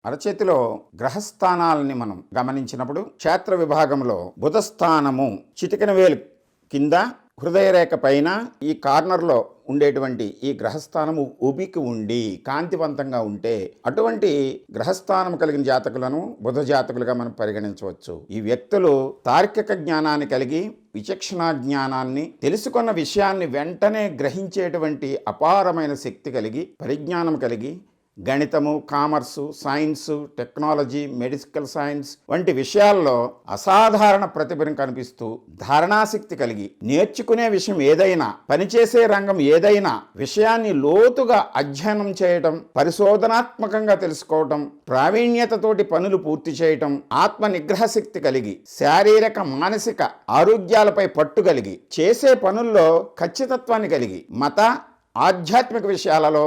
అరచేతిలో గ్రహస్థానాలని మనం గమనించినప్పుడు క్షేత్ర విభాగంలో బుధస్థానము చిటికెన వేలు కింద హృదయరేఖ పైన ఈ కార్నర్లో ఉండేటువంటి ఈ గ్రహస్థానము ఉబికి ఉండి కాంతివంతంగా ఉంటే అటువంటి గ్రహస్థానం కలిగిన జాతకులను బుధ జాతకులుగా మనం పరిగణించవచ్చు. ఈ వ్యక్తులు తార్కిక జ్ఞానాన్ని కలిగి విచక్షణా జ్ఞానాన్ని తెలుసుకున్న విషయాన్ని వెంటనే గ్రహించేటువంటి అపారమైన శక్తి కలిగి పరిజ్ఞానం కలిగి గణితము, commerce, science, technology, medical science వంటి విషయాల్లో అసాధారణ ప్రతిభను కనిపిస్తూ ధారణాశక్తి కలిగి నేర్చుకునే విషయం ఏదైనా, పనిచేసే రంగం ఏదైనా విషయాన్ని లోతుగా అధ్యయనం చేయటం, పరిశోధనాత్మకంగా తెలుసుకోవటం, ప్రావీణ్యతతోటి పనులు పూర్తి చేయటం, ఆత్మ నిగ్రహ శక్తి కలిగి శారీరక మానసిక ఆరోగ్యాలపై పట్టు కలిగి చేసే పనుల్లో ఖచ్చితత్వాన్ని కలిగి మత ఆధ్యాత్మిక విషయాలలో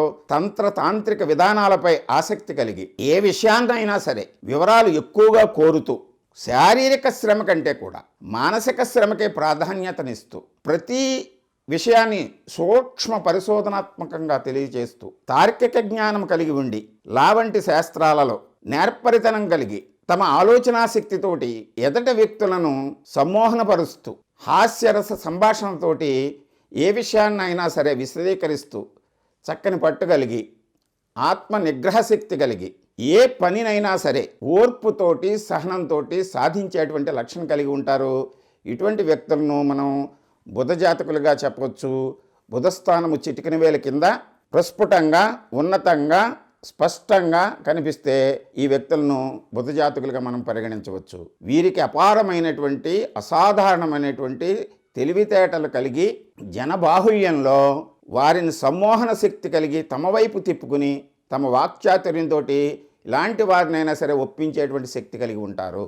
తాంత్రిక విధానాలపై ఆసక్తి కలిగి ఏ విషయాన్నైనా సరే వివరాలు ఎక్కువగా కోరుతూ శారీరక శ్రమ కంటే కూడా మానసిక శ్రమకే ప్రాధాన్యతనిస్తూ ప్రతి విషయాన్ని సూక్ష్మ పరిశోధనాత్మకంగా తెలియజేస్తూ తార్కిక జ్ఞానం కలిగి ఉండి లావంటి శాస్త్రాలలో నేర్పరితనం కలిగి తమ ఆలోచనాశక్తితోటి ఎదటి వ్యక్తులను సమ్మోహనపరుస్తూ హాస్యరస సంభాషణతోటి ఏ విషయాన్నైనా సరే విశదీకరిస్తూ చక్కని పట్టుగలిగి ఆత్మ నిగ్రహ శక్తి కలిగి ఏ పనినైనా సరే ఓర్పుతోటి సహనంతో సాధించేటువంటి లక్షణం కలిగి ఉంటారు. ఇటువంటి వ్యక్తులను మనం బుధ జాతకులుగా చెప్పవచ్చు. బుధస్థానము చిటికెన వేల కింద ప్రస్ఫుటంగా ఉన్నతంగా స్పష్టంగా కనిపిస్తే ఈ వ్యక్తులను బుధ జాతకులుగా మనం పరిగణించవచ్చు. వీరికి అపారమైనటువంటి అసాధారణమైనటువంటి తెలివితేటలు కలిగి జనబాహుళ్యంలో వారిని సమ్మోహన శక్తి కలిగి తమ వైపు తిప్పుకుని తమ వాక్చాతుర్యంతో ఇలాంటి వారినైనా సరే ఒప్పించేటువంటి శక్తి కలిగి ఉంటారు.